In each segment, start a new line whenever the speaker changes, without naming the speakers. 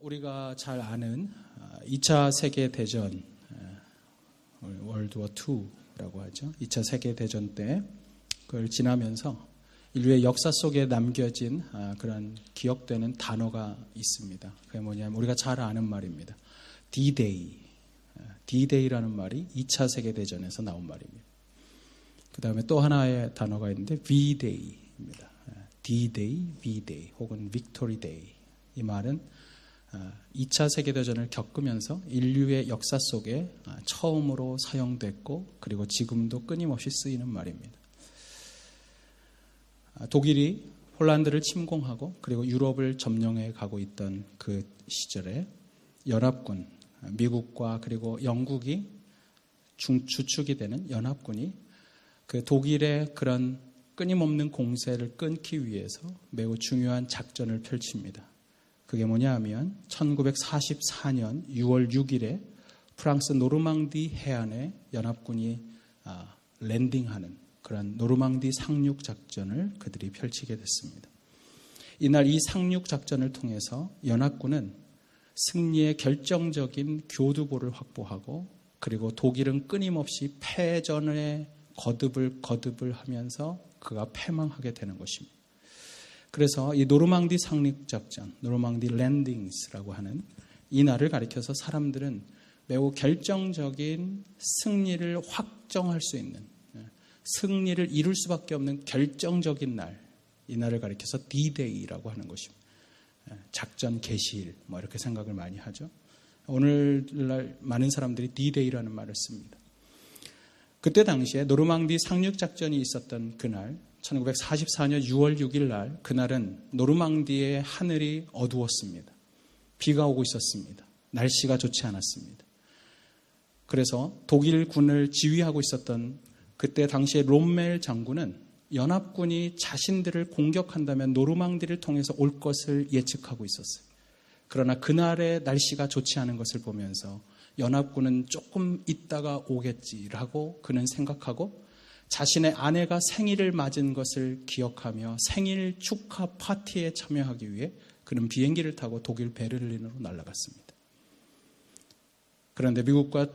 우리가 잘 아는 2차 세계대전, 월드워 2라고 하죠. 2차 세계대전 때 그걸 지나면서 인류의 역사 속에 남겨진 그런 기억되는 단어가 있습니다. 그게 뭐냐면 우리가 잘 아는 말입니다. D-Day. D-Day라는 말이 2차 세계대전에서 나온 말입니다. 그 다음에 또 하나의 단어가 있는데 V-Day입니다. D-Day, V-Day 혹은 Victory Day. 이 말은 2차 세계대전을 겪으면서 인류의 역사 속에 처음으로 사용됐고 그리고 지금도 끊임없이 쓰이는 말입니다. 독일이 폴란드를 침공하고 그리고 유럽을 점령해 가고 있던 그 시절에 연합군, 미국과 그리고 영국이 주축이 되는 연합군이 그 독일의 그런 끊임없는 공세를 끊기 위해서 매우 중요한 작전을 펼칩니다. 그게 뭐냐 하면 1944년 6월 6일에 프랑스 노르망디 해안에 연합군이 랜딩하는 그런 노르망디 상륙 작전을 그들이 펼치게 됐습니다. 이날 이 상륙 작전을 통해서 연합군은 승리의 결정적인 교두보를 확보하고 그리고 독일은 끊임없이 패전에 거듭을 하면서 그가 패망하게 되는 것입니다. 그래서 이 노르망디 상륙 작전, 노르망디 랜딩스라고 하는 이 날을 가리켜서 사람들은 매우 결정적인 승리를 확정할 수 있는, 승리를 이룰 수밖에 없는 결정적인 날, 이 날을 가리켜서 D-Day라고 하는 것입니다. 작전 개시일, 이렇게 생각을 많이 하죠. 오늘날 많은 사람들이 D-Day라는 말을 씁니다. 그때 당시에 노르망디 상륙 작전이 있었던 그날, 1944년 6월 6일 날, 그날은 노르망디의 하늘이 어두웠습니다. 비가 오고 있었습니다. 날씨가 좋지 않았습니다. 그래서 독일군을 지휘하고 있었던 그때 당시에 롬멜 장군은 연합군이 자신들을 공격한다면 노르망디를 통해서 올 것을 예측하고 있었어요. 그러나 그날의 날씨가 좋지 않은 것을 보면서 연합군은 조금 있다가 오겠지라고 그는 생각하고 자신의 아내가 생일을 맞은 것을 기억하며 생일 축하 파티에 참여하기 위해 그는 비행기를 타고 독일 베를린으로 날아갔습니다. 그런데 미국과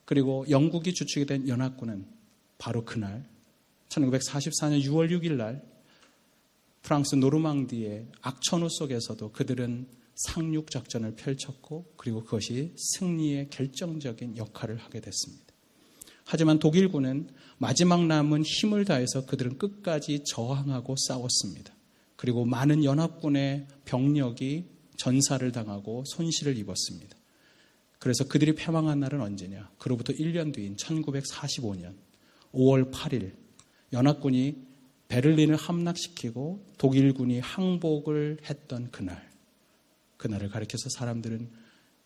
그리고 영국이 주축이 된 연합군은 바로 그날 1944년 6월 6일 날 프랑스 노르망디의 악천후 속에서도 그들은 상륙 작전을 펼쳤고 그리고 그것이 승리의 결정적인 역할을 하게 됐습니다. 하지만 독일군은 마지막 남은 힘을 다해서 그들은 끝까지 저항하고 싸웠습니다. 그리고 많은 연합군의 병력이 전사를 당하고 손실을 입었습니다. 그래서 그들이 패망한 날은 언제냐? 그로부터 1년 뒤인 1945년 5월 8일 연합군이 베를린을 함락시키고 독일군이 항복을 했던 그날을 가리켜서 사람들은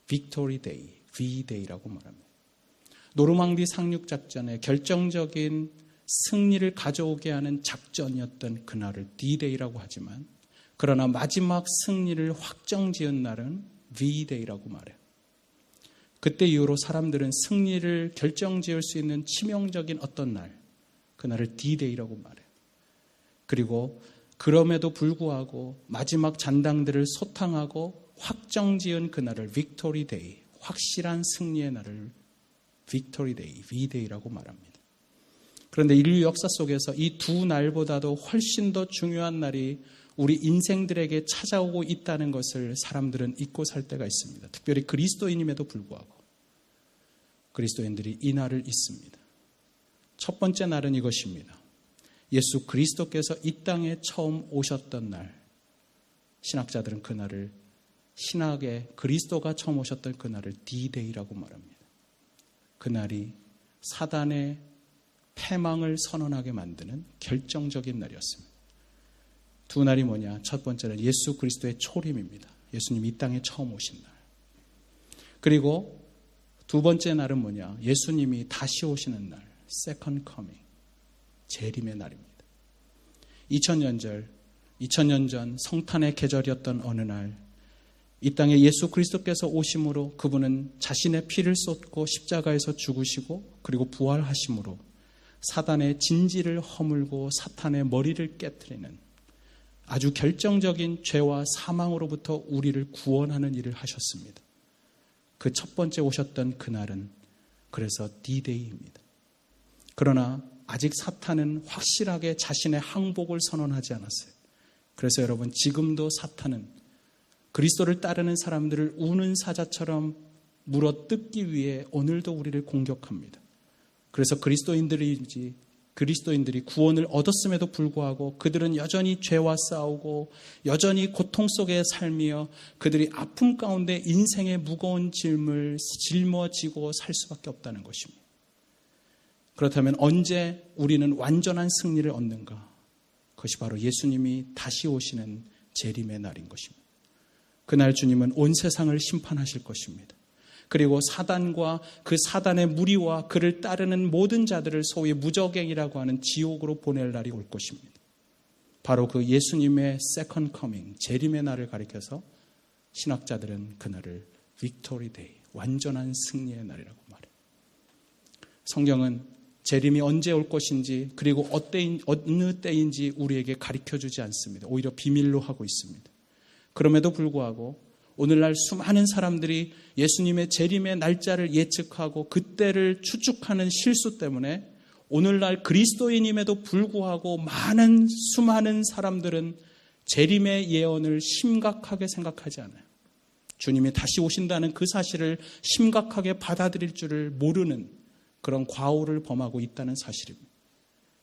Victory Day, V-Day라고 말합니다. 노르망디 상륙 작전의 결정적인 승리를 가져오게 하는 작전이었던 그날을 D-Day라고 하지만 그러나 마지막 승리를 확정지은 날은 V-Day라고 말해요. 그때 이후로 사람들은 승리를 결정지을 수 있는 치명적인 어떤 날, 그날을 D-Day라고 말해요. 그리고 그럼에도 불구하고 마지막 잔당들을 소탕하고 확정지은 그날을 Victory Day, 확실한 승리의 날을 Victory Day, V-Day라고 말합니다. 그런데 인류 역사 속에서 이 두 날보다도 훨씬 더 중요한 날이 우리 인생들에게 찾아오고 있다는 것을 사람들은 잊고 살 때가 있습니다. 특별히 그리스도인임에도 불구하고 그리스도인들이 이 날을 잊습니다. 첫 번째 날은 이것입니다. 예수 그리스도께서 이 땅에 처음 오셨던 날, 신학자들은 그날을 신학의 그리스도가 처음 오셨던 그날을 D-Day라고 말합니다. 그날이 사단의 패망을 선언하게 만드는 결정적인 날이었습니다. 두 날이 뭐냐? 첫 번째는 예수 그리스도의 초림입니다. 예수님이 이 땅에 처음 오신 날. 그리고 두 번째 날은 뭐냐? 예수님이 다시 오시는 날, Second Coming, 재림의 날입니다. 2000년 전 성탄의 계절이었던 어느 날 이 땅에 예수 그리스도께서 오심으로 그분은 자신의 피를 쏟고 십자가에서 죽으시고 그리고 부활하심으로 사단의 진지를 허물고 사탄의 머리를 깨트리는 아주 결정적인 죄와 사망으로부터 우리를 구원하는 일을 하셨습니다. 그 첫 번째 오셨던 그날은 그래서 D-Day입니다. 그러나 아직 사탄은 확실하게 자신의 항복을 선언하지 않았어요. 그래서 여러분, 지금도 사탄은 그리스도를 따르는 사람들을 우는 사자처럼 물어뜯기 위해 오늘도 우리를 공격합니다. 그래서 그리스도인들이 구원을 얻었음에도 불구하고 그들은 여전히 죄와 싸우고 여전히 고통 속에 살며 그들이 아픔 가운데 인생의 무거운 짐을 짊어지고 살 수밖에 없다는 것입니다. 그렇다면 언제 우리는 완전한 승리를 얻는가? 그것이 바로 예수님이 다시 오시는 재림의 날인 것입니다. 그날 주님은 온 세상을 심판하실 것입니다. 그리고 사단과 그 사단의 무리와 그를 따르는 모든 자들을 소위 무저갱이라고 하는 지옥으로 보낼 날이 올 것입니다. 바로 그 예수님의 세컨드 커밍, 재림의 날을 가리켜서 신학자들은 그날을 빅토리 데이, 완전한 승리의 날이라고 말해요. 성경은 재림이 언제 올 것인지 그리고 어느 때인지 우리에게 가르쳐주지 않습니다. 오히려 비밀로 하고 있습니다. 그럼에도 불구하고 오늘날 수많은 사람들이 예수님의 재림의 날짜를 예측하고 그때를 추측하는 실수 때문에 오늘날 그리스도인임에도 불구하고 수많은 사람들은 재림의 예언을 심각하게 생각하지 않아요. 주님이 다시 오신다는 그 사실을 심각하게 받아들일 줄을 모르는 그런 과오를 범하고 있다는 사실입니다.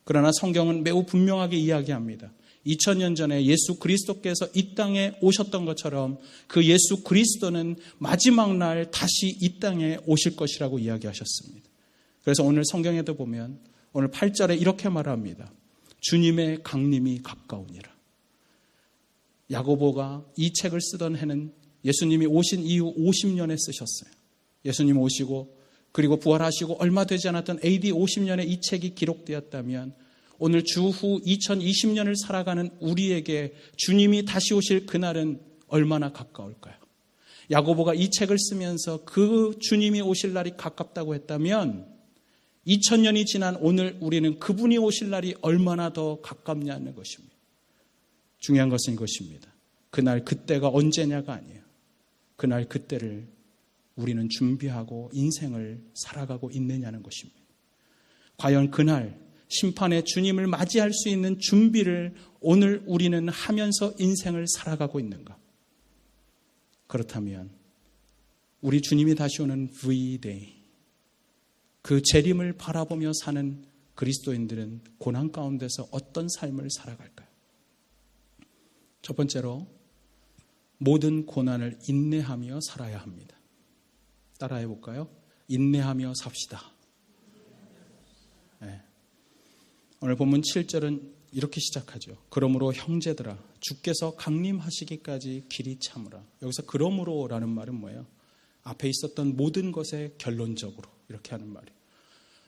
그러나 성경은 매우 분명하게 이야기합니다. 2000년 전에 예수 그리스도께서 이 땅에 오셨던 것처럼 그 예수 그리스도는 마지막 날 다시 이 땅에 오실 것이라고 이야기하셨습니다. 그래서 오늘 성경에도 보면 오늘 8절에 이렇게 말합니다. 주님의 강림이 가까우니라. 야고보가 이 책을 쓰던 해는 예수님이 오신 이후 50년에 쓰셨어요. 예수님 오시고 그리고 부활하시고 얼마 되지 않았던 AD 50년에 이 책이 기록되었다면 오늘 주후 2020년을 살아가는 우리에게 주님이 다시 오실 그날은 얼마나 가까울까요? 야고보가 이 책을 쓰면서 그 주님이 오실 날이 가깝다고 했다면 2000년이 지난 오늘 우리는 그분이 오실 날이 얼마나 더 가깝냐는 것입니다. 중요한 것은 이것입니다. 그날 그때가 언제냐가 아니에요. 그날 그때를 우리는 준비하고 인생을 살아가고 있느냐는 것입니다. 과연 그날 심판의 주님을 맞이할 수 있는 준비를 오늘 우리는 하면서 인생을 살아가고 있는가? 그렇다면 우리 주님이 다시 오는 V-Day, 그 재림을 바라보며 사는 그리스도인들은 고난 가운데서 어떤 삶을 살아갈까요? 첫 번째로 모든 고난을 인내하며 살아야 합니다. 따라해 볼까요? 인내하며 삽시다. 네. 오늘 본문 7절은 이렇게 시작하죠. 그러므로 형제들아 주께서 강림하시기까지 길이 참으라. 여기서 그러므로라는 말은 뭐예요? 앞에 있었던 모든 것에 결론적으로 이렇게 하는 말이에요.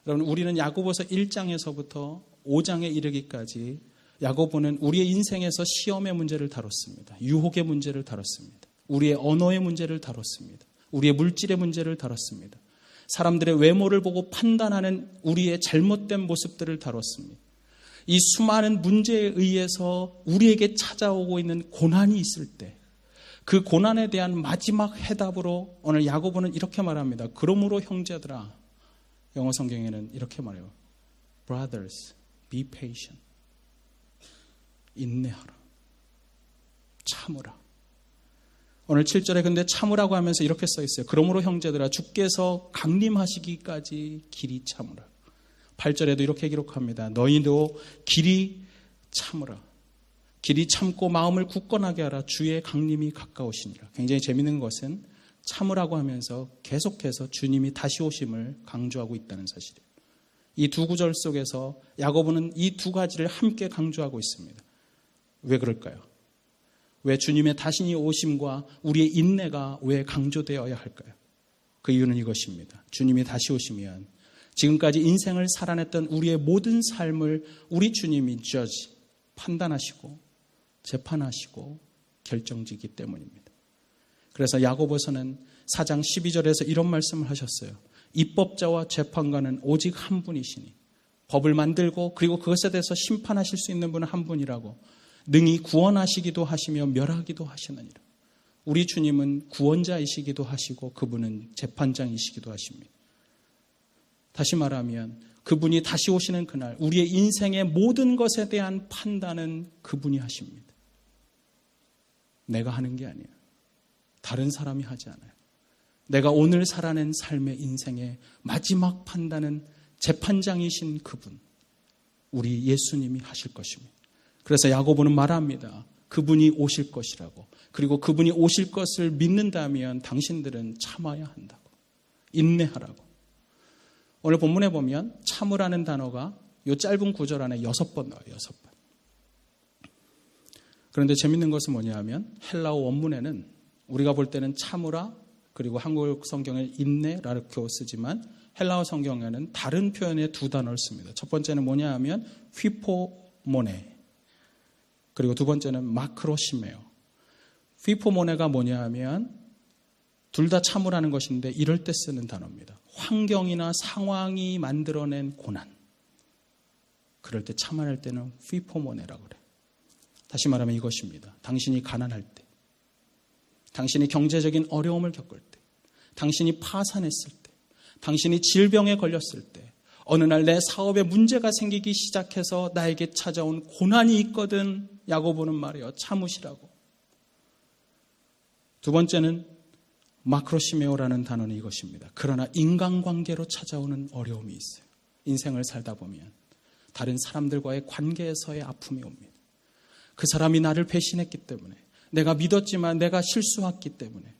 여러분, 우리는 야고보서 1장에서부터 5장에 이르기까지 야고보는 우리의 인생에서 시험의 문제를 다뤘습니다. 유혹의 문제를 다뤘습니다. 우리의 언어의 문제를 다뤘습니다. 우리의 물질의 문제를 다뤘습니다. 사람들의 외모를 보고 판단하는 우리의 잘못된 모습들을 다뤘습니다. 이 수많은 문제에 의해서 우리에게 찾아오고 있는 고난이 있을 때 그 고난에 대한 마지막 해답으로 오늘 야고보는 이렇게 말합니다. 그러므로 형제들아, 영어 성경에는 이렇게 말해요. Brothers, be patient. 인내하라. 참으라. 오늘 7절에 근데 참으라고 하면서 이렇게 써 있어요. 그러므로 형제들아 주께서 강림하시기까지 길이 참으라. 8절에도 이렇게 기록합니다. 너희도 길이 참으라. 길이 참고 마음을 굳건하게 하라. 주의 강림이 가까우시니라. 굉장히 재미있는 것은 참으라고 하면서 계속해서 주님이 다시 오심을 강조하고 있다는 사실이에요. 이 두 구절 속에서 야고보는 이 두 가지를 함께 강조하고 있습니다. 왜 그럴까요? 왜 주님의 다시 오심과 우리의 인내가 왜 강조되어야 할까요? 그 이유는 이것입니다. 주님이 다시 오시면 지금까지 인생을 살아냈던 우리의 모든 삶을 우리 주님이 판단하시고 재판하시고 결정지기 때문입니다. 그래서 야고보서는 4장 12절에서 이런 말씀을 하셨어요. 입법자와 재판관은 오직 한 분이시니 법을 만들고 그리고 그것에 대해서 심판하실 수 있는 분은 한 분이라고. 능히 구원하시기도 하시며 멸하기도 하시느니라. 우리 주님은 구원자이시기도 하시고 그분은 재판장이시기도 하십니다. 다시 말하면 그분이 다시 오시는 그날 우리의 인생의 모든 것에 대한 판단은 그분이 하십니다. 내가 하는 게 아니에요. 다른 사람이 하지 않아요. 내가 오늘 살아낸 삶의 인생의 마지막 판단은 재판장이신 그분, 우리 예수님이 하실 것입니다. 그래서 야고보는 말합니다. 그분이 오실 것이라고. 그리고 그분이 오실 것을 믿는다면 당신들은 참아야 한다고. 인내하라고. 오늘 본문에 보면 참으라는 단어가 이 짧은 구절 안에 6번 나와요. 6번. 그런데 재밌는 것은 뭐냐 하면 헬라어 원문에는 우리가 볼 때는 참으라 그리고 한국 성경에 인내라고 쓰지만 헬라어 성경에는 다른 표현의 두 단어를 씁니다. 첫 번째는 뭐냐 하면 휘포모네 그리고 두 번째는 마크로시메오. 휘포모네가 뭐냐 하면 둘 다 참으라는 것인데 이럴 때 쓰는 단어입니다. 환경이나 상황이 만들어낸 고난. 그럴 때 참아낼 때는 휘포모네라고 그래요. 다시 말하면 이것입니다. 당신이 가난할 때, 당신이 경제적인 어려움을 겪을 때, 당신이 파산했을 때, 당신이 질병에 걸렸을 때, 어느 날 내 사업에 문제가 생기기 시작해서 나에게 찾아온 고난이 있거든 야고보는 말이에요. 참으시라고. 두 번째는 마크로시메오라는 단어는 이것입니다. 그러나 인간관계로 찾아오는 어려움이 있어요. 인생을 살다 보면 다른 사람들과의 관계에서의 아픔이 옵니다. 그 사람이 나를 배신했기 때문에, 내가 믿었지만 내가 실수했기 때문에,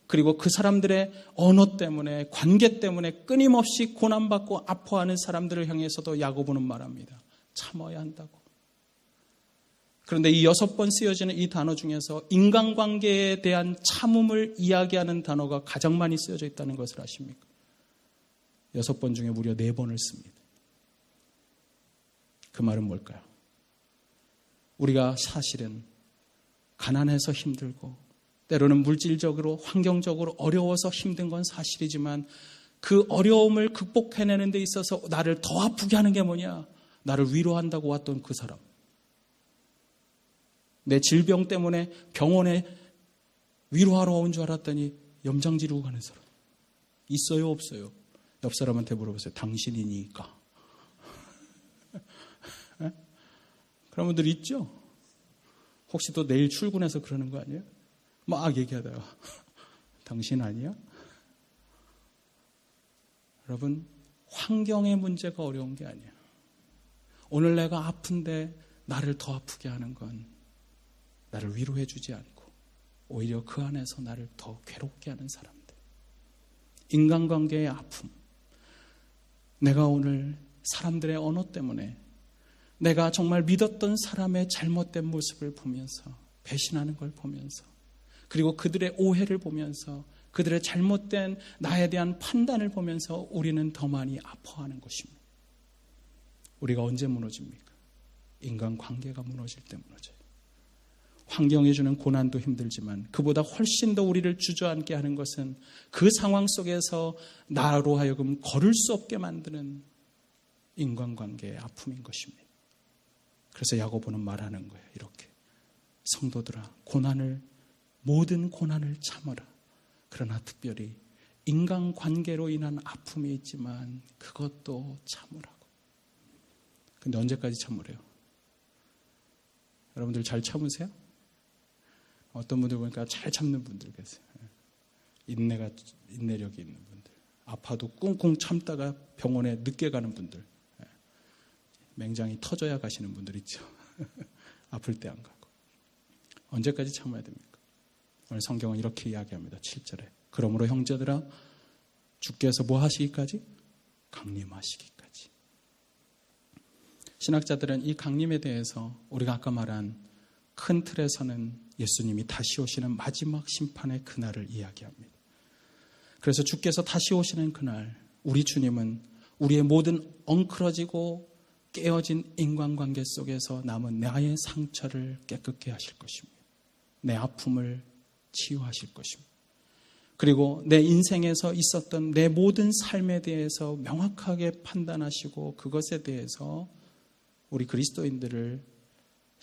그리고 그 사람들의 언어 때문에, 관계 때문에 끊임없이 고난받고 아파하는 사람들을 향해서도 야고보는 말합니다. 참아야 한다고. 그런데 이 6번 쓰여지는 이 단어 중에서 인간관계에 대한 참음을 이야기하는 단어가 가장 많이 쓰여져 있다는 것을 아십니까? 6번 중에 무려 4번을 씁니다. 그 말은 뭘까요? 우리가 사실은 가난해서 힘들고 때로는 물질적으로 환경적으로 어려워서 힘든 건 사실이지만 그 어려움을 극복해내는 데 있어서 나를 더 아프게 하는 게 뭐냐? 나를 위로한다고 왔던 그 사람. 내 질병 때문에 병원에 위로하러 온 줄 알았더니 염장 지르고 가는 사람. 있어요, 없어요? 옆 사람한테 물어보세요. 당신이니까. 그런 분들 있죠? 혹시 또 내일 출근해서 그러는 거 아니에요? 막 얘기하다가 당신 아니야? 여러분, 환경의 문제가 어려운 게 아니에요. 오늘 내가 아픈데 나를 더 아프게 하는 건 나를 위로해 주지 않고 오히려 그 안에서 나를 더 괴롭게 하는 사람들. 인간관계의 아픔. 내가 오늘 사람들의 언어 때문에 내가 정말 믿었던 사람의 잘못된 모습을 보면서 배신하는 걸 보면서 그리고 그들의 오해를 보면서 그들의 잘못된 나에 대한 판단을 보면서 우리는 더 많이 아파하는 것입니다. 우리가 언제 무너집니까? 인간관계가 무너질 때 무너져요. 환경이 주는 고난도 힘들지만 그보다 훨씬 더 우리를 주저앉게 하는 것은 그 상황 속에서 나로 하여금 걸을 수 없게 만드는 인간관계의 아픔인 것입니다. 그래서 야고보는 말하는 거예요. 이렇게. 성도들아, 모든 고난을 참아라. 그러나 특별히 인간관계로 인한 아픔이 있지만 그것도 참으라고. 근데 언제까지 참으래요? 여러분들 잘 참으세요? 어떤 분들 보니까 잘 참는 분들 계세요. 인내력이 있는 분들. 아파도 꿍꿍 참다가 병원에 늦게 가는 분들. 맹장이 터져야 가시는 분들 있죠. 아플 때 안 가고. 언제까지 참아야 됩니까? 오늘 성경은 이렇게 이야기합니다. 7절에. 그러므로 형제들아 주께서 뭐 하시기까지? 강림하시기까지. 신학자들은 이 강림에 대해서 우리가 아까 말한 큰 틀에서는 예수님이 다시 오시는 마지막 심판의 그날을 이야기합니다. 그래서 주께서 다시 오시는 그날 우리 주님은 우리의 모든 엉클어지고 깨어진 인간관계 속에서 남은 나의 상처를 깨끗게 하실 것입니다. 내 아픔을 치유하실 것입니다. 그리고 내 인생에서 있었던 내 모든 삶에 대해서 명확하게 판단하시고 그것에 대해서 우리 그리스도인들을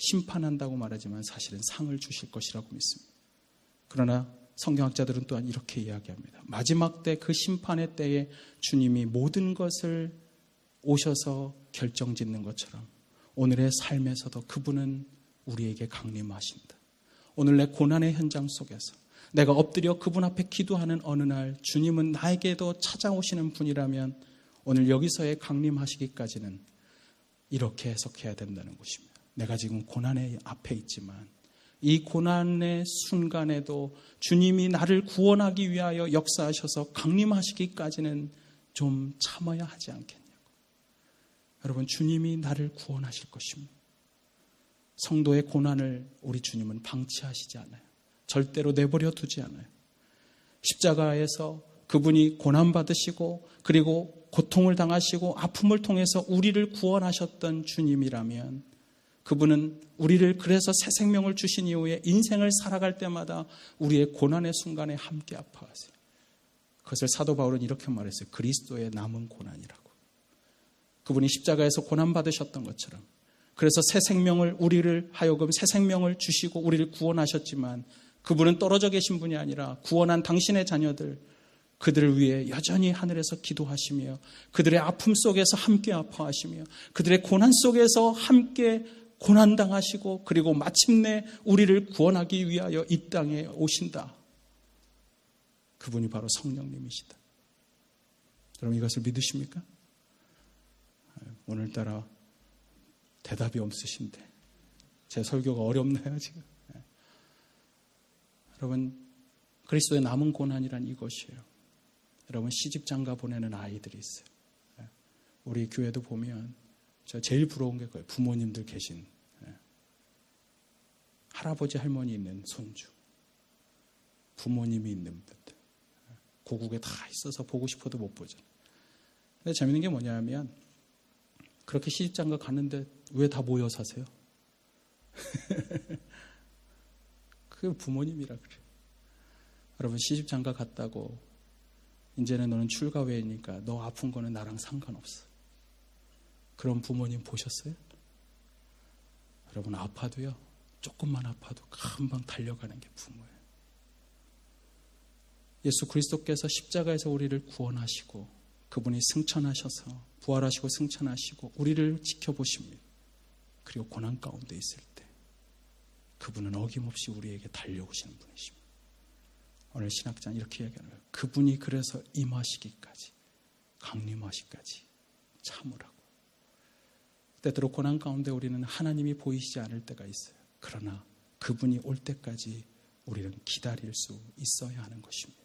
심판한다고 말하지만 사실은 상을 주실 것이라고 믿습니다. 그러나 성경학자들은 또한 이렇게 이야기합니다. 마지막 때, 그 심판의 때에 주님이 모든 것을 오셔서 결정짓는 것처럼 오늘의 삶에서도 그분은 우리에게 강림하신다. 오늘 내 고난의 현장 속에서 내가 엎드려 그분 앞에 기도하는 어느 날 주님은 나에게도 찾아오시는 분이라면 오늘 여기서의 강림하시기까지는 이렇게 해석해야 된다는 것입니다. 내가 지금 고난의 앞에 있지만 이 고난의 순간에도 주님이 나를 구원하기 위하여 역사하셔서 강림하시기까지는 좀 참아야 하지 않겠냐고. 여러분, 주님이 나를 구원하실 것입니다. 성도의 고난을 우리 주님은 방치하시지 않아요. 절대로 내버려 두지 않아요. 십자가에서 그분이 고난받으시고 그리고 고통을 당하시고 아픔을 통해서 우리를 구원하셨던 주님이라면 그분은 우리를 그래서 새 생명을 주신 이후에 인생을 살아갈 때마다 우리의 고난의 순간에 함께 아파하세요. 그것을 사도 바울은 이렇게 말했어요. 그리스도의 남은 고난이라고. 그분이 십자가에서 고난받으셨던 것처럼 그래서 새 생명을 우리를 하여금 새 생명을 주시고 우리를 구원하셨지만 그분은 떨어져 계신 분이 아니라 구원한 당신의 자녀들 그들을 위해 여전히 하늘에서 기도하시며 그들의 아픔 속에서 함께 아파하시며 그들의 고난 속에서 함께 고난당하시고 그리고 마침내 우리를 구원하기 위하여 이 땅에 오신다. 그분이 바로 성령님이시다. 여러분 이것을 믿으십니까? 오늘따라 대답이 없으신데 제 설교가 어렵나요 지금? 여러분 그리스도의 남은 고난이란 이것이에요. 여러분 시집장가 보내는 아이들이 있어요. 우리 교회도 보면 저 제일 부러운 게 그거예요. 부모님들 계신 할아버지 할머니 있는 손주 부모님이 있는 분들 고국에 다 있어서 보고 싶어도 못 보잖아요. 근데 재밌는 게 뭐냐면 그렇게 시집장가 갔는데 왜 다 모여 사세요? 그게 부모님이라 그래요. 여러분 시집장가 갔다고 이제는 너는 출가회니까 너 아픈 거는 나랑 상관없어. 그런 부모님 보셨어요? 여러분 아파도요. 조금만 아파도 금방 달려가는 게 부모예요. 예수 그리스도께서 십자가에서 우리를 구원하시고 그분이 승천하셔서 부활하시고 승천하시고 우리를 지켜보십니다. 그리고 고난 가운데 있을 때 그분은 어김없이 우리에게 달려오시는 분이십니다. 오늘 신학자는 이렇게 얘기하는 거예요. 그분이 그래서 임하시기까지 강림하시기까지 참으라고. 때때로 고난 가운데 우리는 하나님이 보이시지 않을 때가 있어요. 그러나 그분이 올 때까지 우리는 기다릴 수 있어야 하는 것입니다.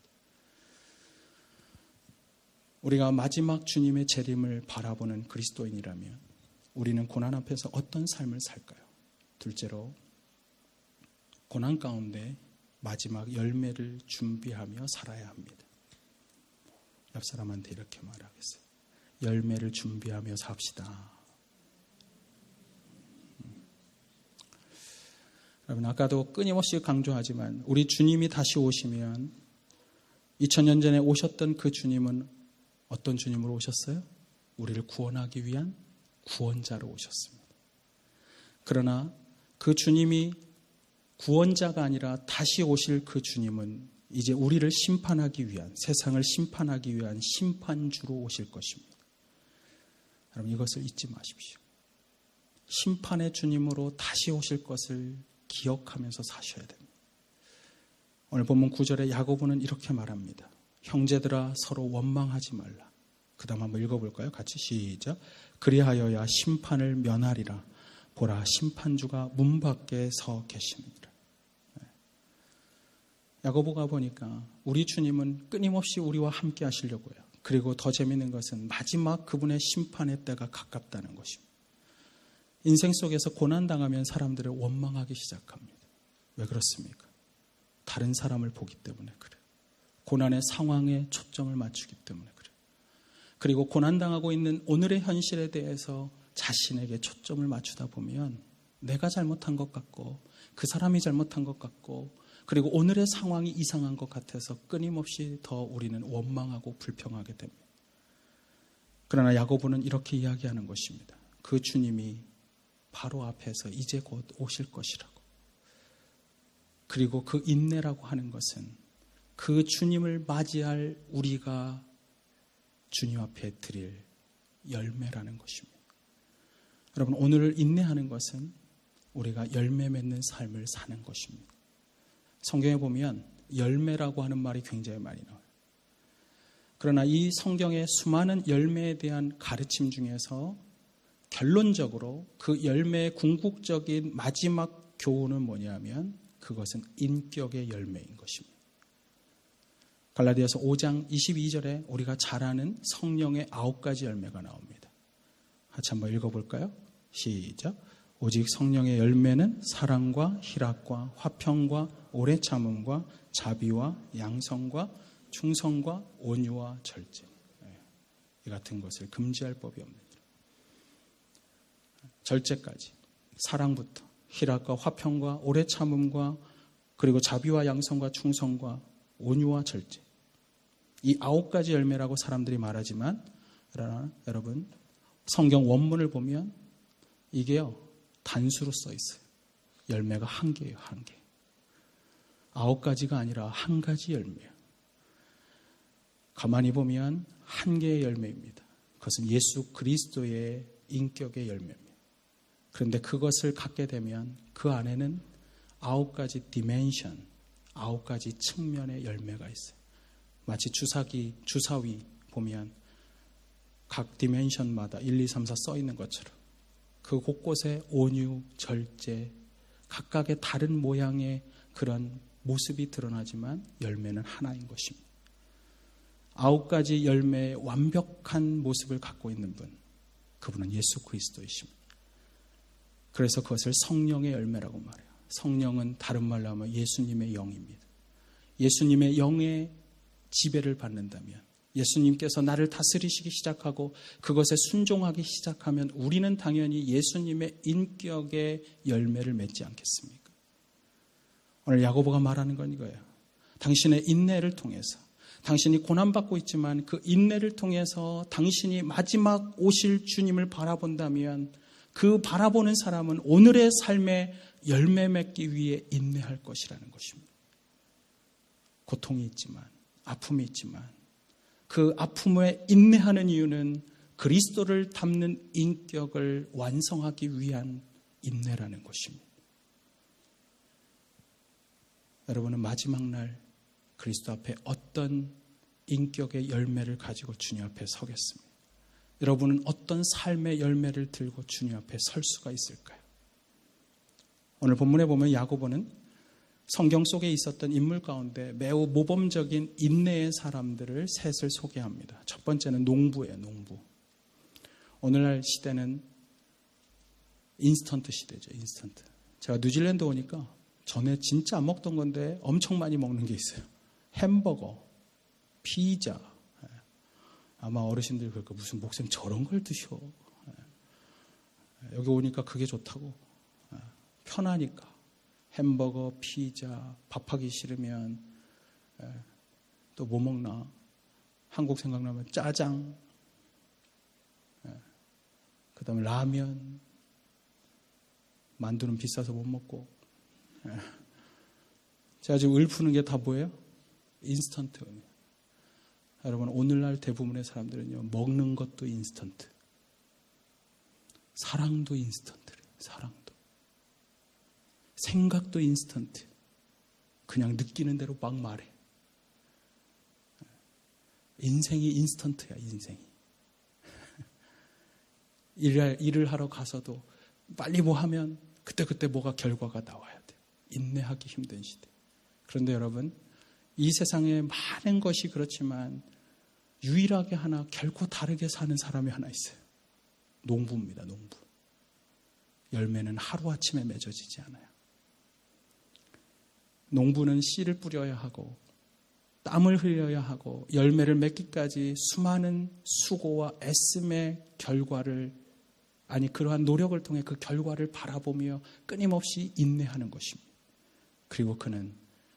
우리가 마지막 주님의 재림을 바라보는 그리스도인이라면 우리는 고난 앞에서 어떤 삶을 살까요? 둘째로 고난 가운데 마지막 열매를 준비하며 살아야 합니다. 옆 사람한테 이렇게 말하겠어요. 열매를 준비하며 삽시다. 여러분 아까도 끊임없이 강조하지만 우리 주님이 다시 오시면 2000년 전에 오셨던 그 주님은 어떤 주님으로 오셨어요? 우리를 구원하기 위한 구원자로 오셨습니다. 그러나 그 주님이 구원자가 아니라 다시 오실 그 주님은 이제 우리를 심판하기 위한, 세상을 심판하기 위한 심판주로 오실 것입니다. 여러분 이것을 잊지 마십시오. 심판의 주님으로 다시 오실 것을 기억하면서 사셔야 됩니다. 오늘 본문 9절에 야고보는 이렇게 말합니다. 형제들아 서로 원망하지 말라. 그 다음 한번 읽어볼까요? 같이 시작. 그리하여야 심판을 면하리라. 보라 심판주가 문 밖에 서 계시느니라. 야고보가 보니까 우리 주님은 끊임없이 우리와 함께 하시려고 해요. 그리고 더 재미있는 것은 마지막 그분의 심판의 때가 가깝다는 것입니다. 인생 속에서 고난당하면 사람들을 원망하기 시작합니다. 왜 그렇습니까? 다른 사람을 보기 때문에 그래요. 고난의 상황에 초점을 맞추기 때문에 그래요. 그리고 고난당하고 있는 오늘의 현실에 대해서 자신에게 초점을 맞추다 보면 내가 잘못한 것 같고 그 사람이 잘못한 것 같고 그리고 오늘의 상황이 이상한 것 같아서 끊임없이 더 우리는 원망하고 불평하게 됩니다. 그러나 야고보는 이렇게 이야기하는 것입니다. 그 주님이 바로 앞에서 이제 곧 오실 것이라고. 그리고 그 인내라고 하는 것은 그 주님을 맞이할 우리가 주님 앞에 드릴 열매라는 것입니다. 여러분, 오늘 인내하는 것은 우리가 열매 맺는 삶을 사는 것입니다. 성경에 보면 열매라고 하는 말이 굉장히 많이 나와요. 그러나 이 성경의 수많은 열매에 대한 가르침 중에서 결론적으로 그 열매의 궁극적인 마지막 교훈은 뭐냐면 그것은 인격의 열매인 것입니다. 갈라디아서 5장 22절에 우리가 잘 아는 성령의 9가지 열매가 나옵니다. 같이 한번 읽어볼까요? 시작. 오직 성령의 열매는 사랑과 희락과 화평과 오래 참음과 자비와 양성과 충성과 온유와 절제. 이 같은 것을 금지할 법이 없느니라. 절제까지, 사랑부터 희락과 화평과 오래 참음과 그리고 자비와 양성과 충성과 온유와 절제. 이 9가지 열매라고 사람들이 말하지만 여러분, 성경 원문을 보면 이게요, 단수로 써 있어요. 열매가 한 개예요, 한 개. 9가지가 아니라 한 가지 열매예요. 가만히 보면 한 개의 열매입니다. 그것은 예수 그리스도의 인격의 열매입니다. 그런데 그것을 갖게 되면 그 안에는 9가지 디멘션, 9가지 측면의 열매가 있어요. 마치 주사위 보면 각 디멘션마다 1, 2, 3, 4 써 있는 것처럼 그 곳곳에 온유, 절제, 각각의 다른 모양의 그런 모습이 드러나지만 열매는 하나인 것입니다. 9가지 열매의 완벽한 모습을 갖고 있는 분, 그분은 예수 그리스도이십니다. 그래서 그것을 성령의 열매라고 말해요. 성령은 다른 말로 하면 예수님의 영입니다. 예수님의 영의 지배를 받는다면, 예수님께서 나를 다스리시기 시작하고 그것에 순종하기 시작하면 우리는 당연히 예수님의 인격의 열매를 맺지 않겠습니까? 오늘 야고보가 말하는 건 이거예요. 당신의 인내를 통해서, 당신이 고난받고 있지만 그 인내를 통해서 당신이 마지막 오실 주님을 바라본다면 그 바라보는 사람은 오늘의 삶에 열매 맺기 위해 인내할 것이라는 것입니다. 고통이 있지만, 아픔이 있지만 그 아픔에 인내하는 이유는 그리스도를 닮는 인격을 완성하기 위한 인내라는 것입니다. 여러분은 마지막 날 그리스도 앞에 어떤 인격의 열매를 가지고 주님 앞에 서겠습니까? 여러분은 어떤 삶의 열매를 들고 주님 앞에 설 수가 있을까요? 오늘 본문에 보면 야고보는 성경 속에 있었던 인물 가운데 매우 모범적인 인내의 사람들을 셋을 소개합니다. 첫 번째는 농부예요, 농부. 오늘날 시대는 인스턴트 시대죠, 인스턴트. 제가 뉴질랜드 오니까 전에 진짜 안 먹던 건데 엄청 많이 먹는 게 있어요. 햄버거, 피자. 아마 어르신들 그럴까, 무슨 목사님 저런 걸 드셔. 여기 오니까 그게 좋다고. 편하니까. 햄버거, 피자, 밥하기 싫으면 또 뭐 먹나? 한국 생각나면 짜장, 그 다음에 라면, 만두는 비싸서 못 먹고. 제가 지금 읊는 게 다 뭐예요? 인스턴트. 여러분, 오늘날 대부분의 사람들은요, 먹는 것도 인스턴트, 사랑도 인스턴트래요. 사랑도. 생각도 인스턴트. 그냥 느끼는 대로 막 말해. 인생이 인스턴트야, 인생이. 일을 하러 가서도 빨리 뭐 하면 그때 뭐가 결과가 나와야 돼. 인내하기 힘든 시대. 그런데 여러분, 이 세상에 많은 것이 그렇지만 유일하게 하나 결코 다르게 사는 사람이 하나 있어요. 농부입니다, 농부. 열매는 하루아침에 맺어지지 않아요. 농부는 씨를 뿌려야 하고 땀을 흘려야 하고 열매를 맺기까지 수많은 수고와 애씀의 결과를, 그러한 노력을 통해 그 결과를 바라보며 끊임없이 인내하는 것입니다. 그리고 그는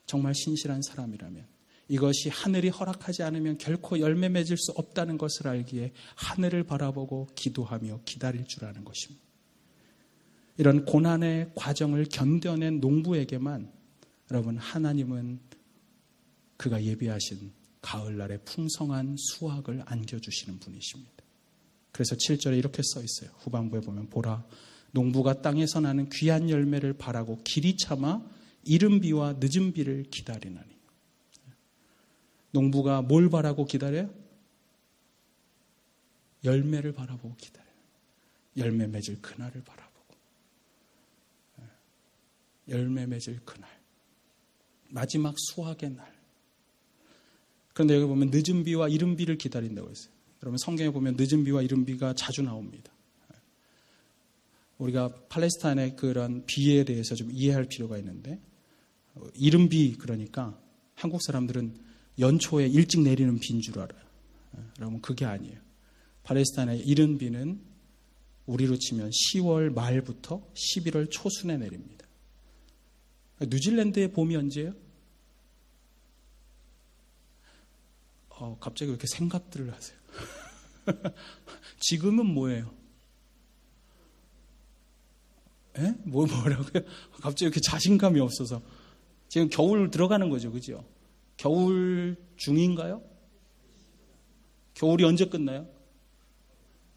정말 신실한 사람이라면 이것이 하늘이 허락하지 않으면 결코 열매 맺을 수 없다는 것을 알기에 하늘을 바라보고 기도하며 기다릴 줄 아는 것입니다. 이런 고난의 과정을 견뎌낸 농부에게만 여러분 하나님은 그가 예비하신 가을날의 풍성한 수확을 안겨주시는 분이십니다. 그래서 7절에 이렇게 써 있어요. 후반부에 보면 보라 농부가 땅에서 나는 귀한 열매를 바라고 길이 참아 이른 비와 늦은 비를 기다리나니. 농부가 뭘 바라고 기다려요? 열매를 바라보고 기다려요. 열매 맺을 그날을 바라보고. 열매 맺을 그날. 마지막 수확의 날. 그런데 여기 보면 늦은 비와 이른 비를 기다린다고 했어요. 여러분 성경에 보면 늦은 비와 이른 비가 자주 나옵니다. 우리가 팔레스타인의 그런 비에 대해서 좀 이해할 필요가 있는데 이른 비 그러니까 한국 사람들은 연초에 일찍 내리는 비인 줄 알아요. 여러분 그게 아니에요. 팔레스타인의 이른 비는 우리로 치면 10월 말부터 11월 초순에 내립니다. 뉴질랜드의 봄이 언제예요? 갑자기 왜 이렇게 생각들을 하세요? 지금은 뭐예요? 에? 뭐라고요? 갑자기 이렇게 자신감이 없어서. 지금 겨울 들어가는 거죠. 그죠? 겨울 중인가요? 겨울이 언제 끝나요?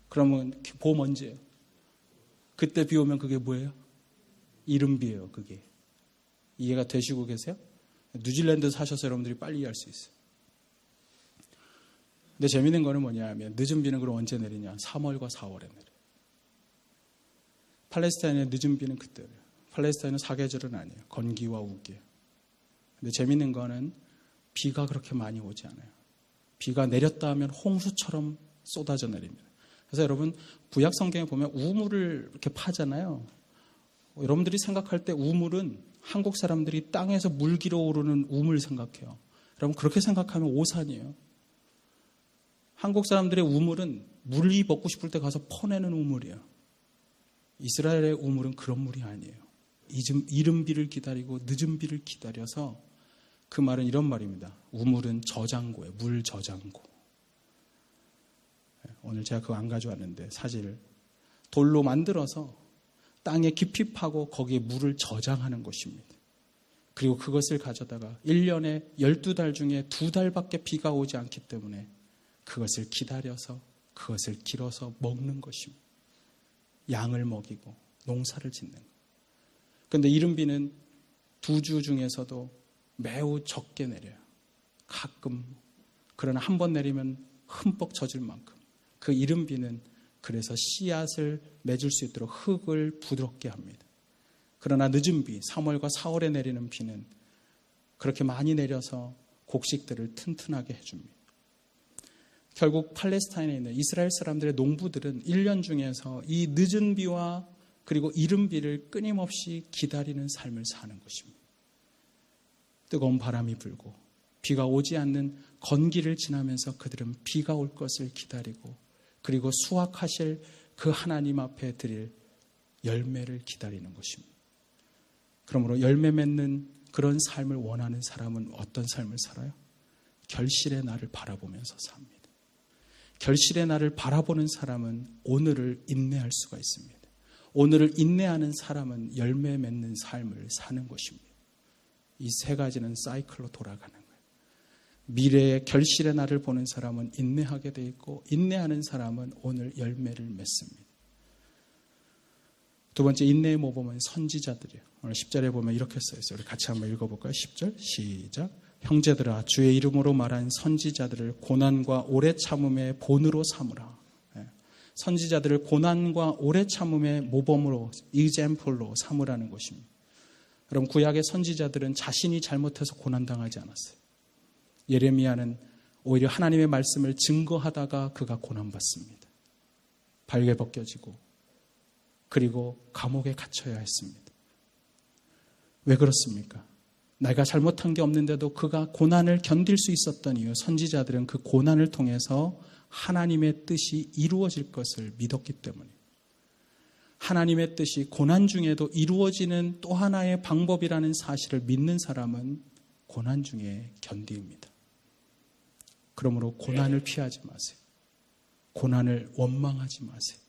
그러면 봄 언제예요? 그때 비 오면 그게 뭐예요? 이른 비예요. 그게. 이해가 되시고 계세요? 뉴질랜드 사셔서 여러분들이 빨리 이해할 수 있어요. 근데 재밌는 거는 뭐냐면 늦은 비는 그럼 언제 내리냐? 3월과 4월에 내려요. 팔레스타인의 늦은 비는 그때예요. 팔레스타인은 사계절은 아니에요. 건기와 우기. 근데 재밌는 거는 비가 그렇게 많이 오지 않아요. 비가 내렸다 하면 홍수처럼 쏟아져 내립니다. 그래서 여러분 구약 성경에 보면 우물을 이렇게 파잖아요. 여러분들이 생각할 때 우물은 한국 사람들이 땅에서 물기로 오르는 우물 생각해요. 여러분 그렇게 생각하면 오산이에요. 한국 사람들의 우물은 물이 먹고 싶을 때 가서 퍼내는 우물이에요. 이스라엘의 우물은 그런 물이 아니에요. 이른 비를 기다리고 늦은 비를 기다려서 그 말은 이런 말입니다. 우물은 저장고예요. 물 저장고. 오늘 제가 그거 안 가져왔는데 사진을 돌로 만들어서 땅에 깊이 파고 거기에 물을 저장하는 것입니다. 그리고 그것을 가져다가 1년에 12달 중에 2달밖에 비가 오지 않기 때문에 그것을 기다려서 그것을 길어서 먹는 것입니다. 양을 먹이고 농사를 짓는 것. 그런데 이른 비는 2주 중에서도 매우 적게 내려요. 가끔. 그러나 한 번 내리면 흠뻑 젖을 만큼. 그 이른 비는 그래서 씨앗을 맺을 수 있도록 흙을 부드럽게 합니다. 그러나 늦은 비, 3월과 4월에 내리는 비는 그렇게 많이 내려서 곡식들을 튼튼하게 해줍니다. 결국 팔레스타인에 있는 이스라엘 사람들의 농부들은 1년 중에서 이 늦은 비와 그리고 이른 비를 끊임없이 기다리는 삶을 사는 것입니다. 뜨거운 바람이 불고 비가 오지 않는 건기를 지나면서 그들은 비가 올 것을 기다리고 그리고 수확하실 그 하나님 앞에 드릴 열매를 기다리는 것입니다. 그러므로 열매 맺는 그런 삶을 원하는 사람은 어떤 삶을 살아요? 결실의 날을 바라보면서 삽니다. 결실의 날을 바라보는 사람은 오늘을 인내할 수가 있습니다. 오늘을 인내하는 사람은 열매 맺는 삶을 사는 것입니다. 이 세 가지는 사이클로 돌아가는 거예요. 미래의 결실의 날을 보는 사람은 인내하게 돼 있고 인내하는 사람은 오늘 열매를 맺습니다. 두 번째 인내의 모범은 선지자들이에요. 오늘 10절에 보면 이렇게 써 있어요. 우리 같이 한번 읽어볼까요? 10절 시작. 형제들아 주의 이름으로 말한 선지자들을 고난과 오래 참음의 본으로 삼으라. 선지자들을 고난과 오래 참음의 모범으로 example로 삼으라는 것입니다. 여러분 구약의 선지자들은 자신이 잘못해서 고난당하지 않았어요. 예레미야는 오히려 하나님의 말씀을 증거하다가 그가 고난받습니다. 발개 벗겨지고 그리고 감옥에 갇혀야 했습니다. 왜 그렇습니까? 내가 잘못한 게 없는데도 그가 고난을 견딜 수 있었던 이유, 선지자들은 그 고난을 통해서 하나님의 뜻이 이루어질 것을 믿었기 때문입니다. 하나님의 뜻이 고난 중에도 이루어지는 또 하나의 방법이라는 사실을 믿는 사람은 고난 중에 견디입니다. 그러므로 고난을 피하지 마세요. 고난을 원망하지 마세요.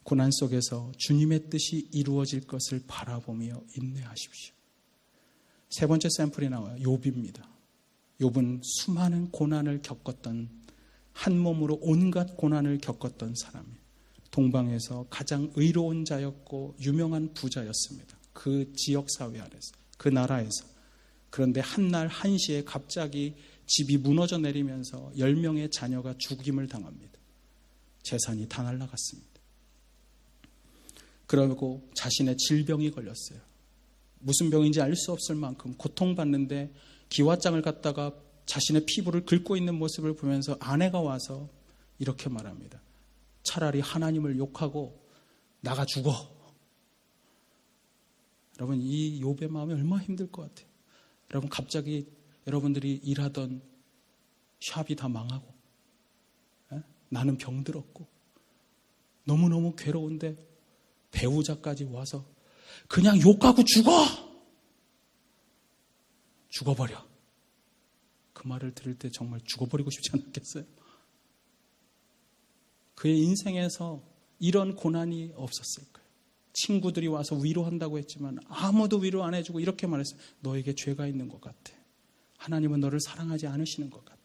고난 속에서 주님의 뜻이 이루어질 것을 바라보며 인내하십시오. 세 번째 샘플이 나와요. 욥입니다. 욥은 수많은 고난을 겪었던, 한 몸으로 온갖 고난을 겪었던 사람이에요. 동방에서 가장 의로운 자였고 유명한 부자였습니다. 그 지역사회 안에서, 그 나라에서. 그런데 한날 한시에 갑자기 집이 무너져 내리면서 10명의 자녀가 죽임을 당합니다. 재산이 다 날아갔습니다. 그리고 자신의 질병이 걸렸어요. 무슨 병인지 알 수 없을 만큼 고통받는데 기와장을 갖다가 자신의 피부를 긁고 있는 모습을 보면서 아내가 와서 이렇게 말합니다. 차라리 하나님을 욕하고 나가 죽어. 여러분, 이 욥의 마음이 얼마나 힘들 것 같아요. 여러분, 갑자기 여러분들이 일하던 샵이 다 망하고, 나는 병들었고, 너무너무 괴로운데 배우자까지 와서 그냥 욕하고 죽어! 죽어버려. 그 말을 들을 때 정말 죽어버리고 싶지 않겠어요? 그의 인생에서 이런 고난이 없었을 거예요. 친구들이 와서 위로한다고 했지만 아무도 위로 안 해주고 이렇게 말했어요. 너에게 죄가 있는 것 같아. 하나님은 너를 사랑하지 않으시는 것 같아.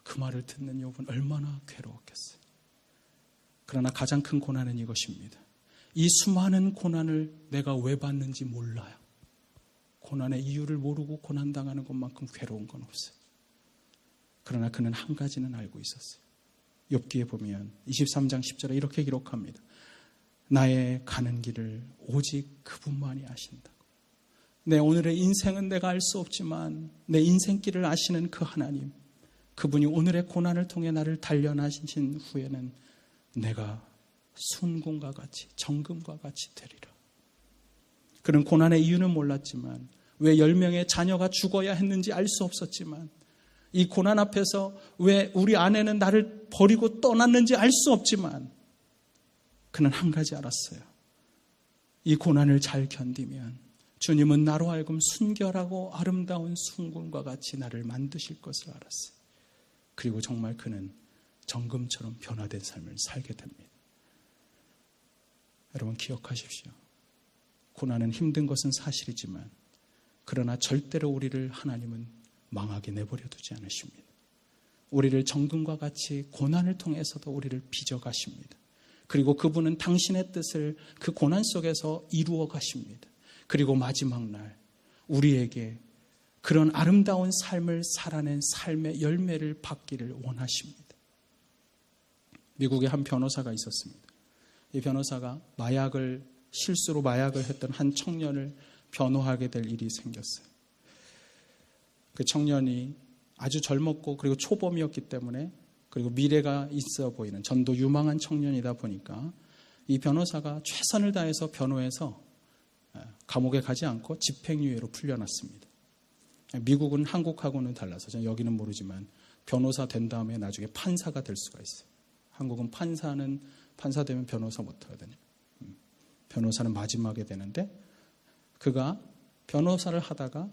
그 말을 듣는 욥은 얼마나 괴로웠겠어요. 그러나 가장 큰 고난은 이것입니다. 이 수많은 고난을 내가 왜 받는지 몰라요. 고난의 이유를 모르고 고난당하는 것만큼 괴로운 건 없어요. 그러나 그는 한 가지는 알고 있었어요. 욥기에 보면 23장 10절에 이렇게 기록합니다. 나의 가는 길을 오직 그분만이 아신다고. 내 오늘의 인생은 내가 알 수 없지만 내 인생길을 아시는 그 하나님, 그분이 오늘의 고난을 통해 나를 단련하신 후에는 내가 순금과 같이, 정금과 같이 되리라. 그는 고난의 이유는 몰랐지만, 왜 10명의 자녀가 죽어야 했는지 알 수 없었지만, 이 고난 앞에서 왜 우리 아내는 나를 버리고 떠났는지 알 수 없지만, 그는 한 가지 알았어요. 이 고난을 잘 견디면 주님은 나로 하여금 순결하고 아름다운 순금과 같이 나를 만드실 것을 알았어요. 그리고 정말 그는 정금처럼 변화된 삶을 살게 됩니다. 여러분, 기억하십시오. 고난은 힘든 것은 사실이지만, 그러나 절대로 우리를 하나님은 망하게 내버려 두지 않으십니다. 우리를 정금과 같이 고난을 통해서도 우리를 빚어가십니다. 그리고 그분은 당신의 뜻을 그 고난 속에서 이루어 가십니다. 그리고 마지막 날 우리에게 그런 아름다운 삶을 살아낸 삶의 열매를 받기를 원하십니다. 미국에 한 변호사가 있었습니다. 이 변호사가 실수로 마약을 했던 한 청년을 변호하게 될 일이 생겼어요. 그 청년이 아주 젊었고 그리고 초범이었기 때문에, 그리고 미래가 있어 보이는 전도 유망한 청년이다 보니까 이 변호사가 최선을 다해서 변호해서 감옥에 가지 않고 집행유예로 풀려났습니다. 미국은 한국하고는 달라서, 여기는 모르지만 변호사 된 다음에 나중에 판사가 될 수가 있어요. 한국은 판사 되면 변호사 못 하거든요. 변호사는 마지막에 되는데, 그가 변호사를 하다가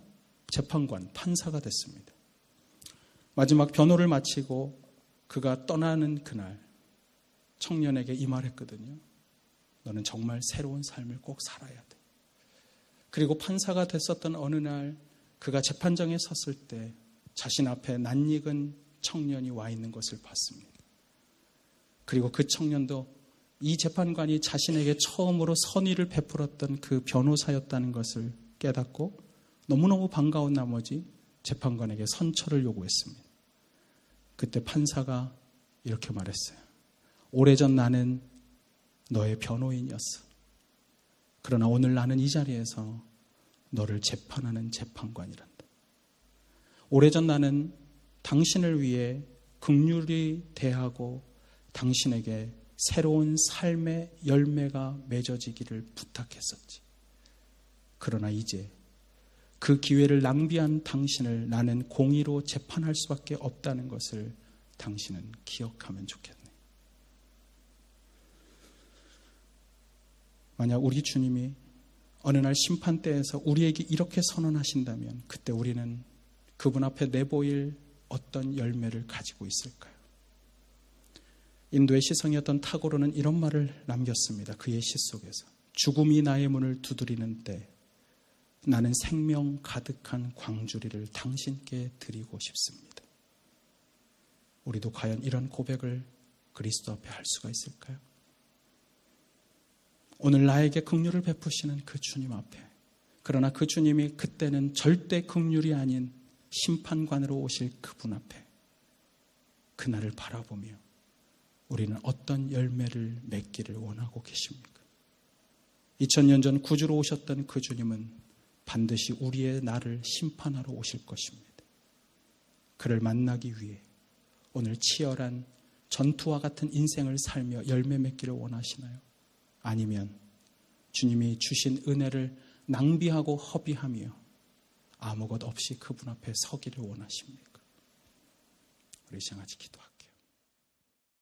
재판관, 판사가 됐습니다. 마지막 변호를 마치고 그가 떠나는 그날 청년에게 이 말했거든요. 너는 정말 새로운 삶을 꼭 살아야 돼. 그리고 판사가 됐었던 어느 날 그가 재판장에 섰을 때 자신 앞에 낯익은 청년이 와 있는 것을 봤습니다. 그리고 그 청년도 이 재판관이 자신에게 처음으로 선의를 베풀었던 그 변호사였다는 것을 깨닫고 너무너무 반가운 나머지 재판관에게 선처를 요구했습니다. 그때 판사가 이렇게 말했어요. 오래전 나는 너의 변호인이었어. 그러나 오늘 나는 이 자리에서 너를 재판하는 재판관이란다. 오래전 나는 당신을 위해 긍휼히 대하고 당신에게 새로운 삶의 열매가 맺어지기를 부탁했었지. 그러나 이제 그 기회를 낭비한 당신을 나는 공의로 재판할 수밖에 없다는 것을 당신은 기억하면 좋겠네. 만약 우리 주님이 어느 날 심판대에서 우리에게 이렇게 선언하신다면 그때 우리는 그분 앞에 내보일 어떤 열매를 가지고 있을까요? 인도의 시성이었던 타고르는 이런 말을 남겼습니다. 그의 시 속에서. 죽음이 나의 문을 두드리는 때 나는 생명 가득한 광주리를 당신께 드리고 싶습니다. 우리도 과연 이런 고백을 그리스도 앞에 할 수가 있을까요? 오늘 나에게 긍휼을 베푸시는 그 주님 앞에, 그러나 그 주님이 그때는 절대 긍휼이 아닌 심판관으로 오실 그분 앞에 그날을 바라보며 우리는 어떤 열매를 맺기를 원하고 계십니까? 2000년 전 구주로 오셨던 그 주님은 반드시 우리의 나를 심판하러 오실 것입니다. 그를 만나기 위해 오늘 치열한 전투와 같은 인생을 살며 열매 맺기를 원하시나요? 아니면 주님이 주신 은혜를 낭비하고 허비하며 아무것 없이 그분 앞에 서기를 원하십니까? 우리 시간 같이 기도할까요?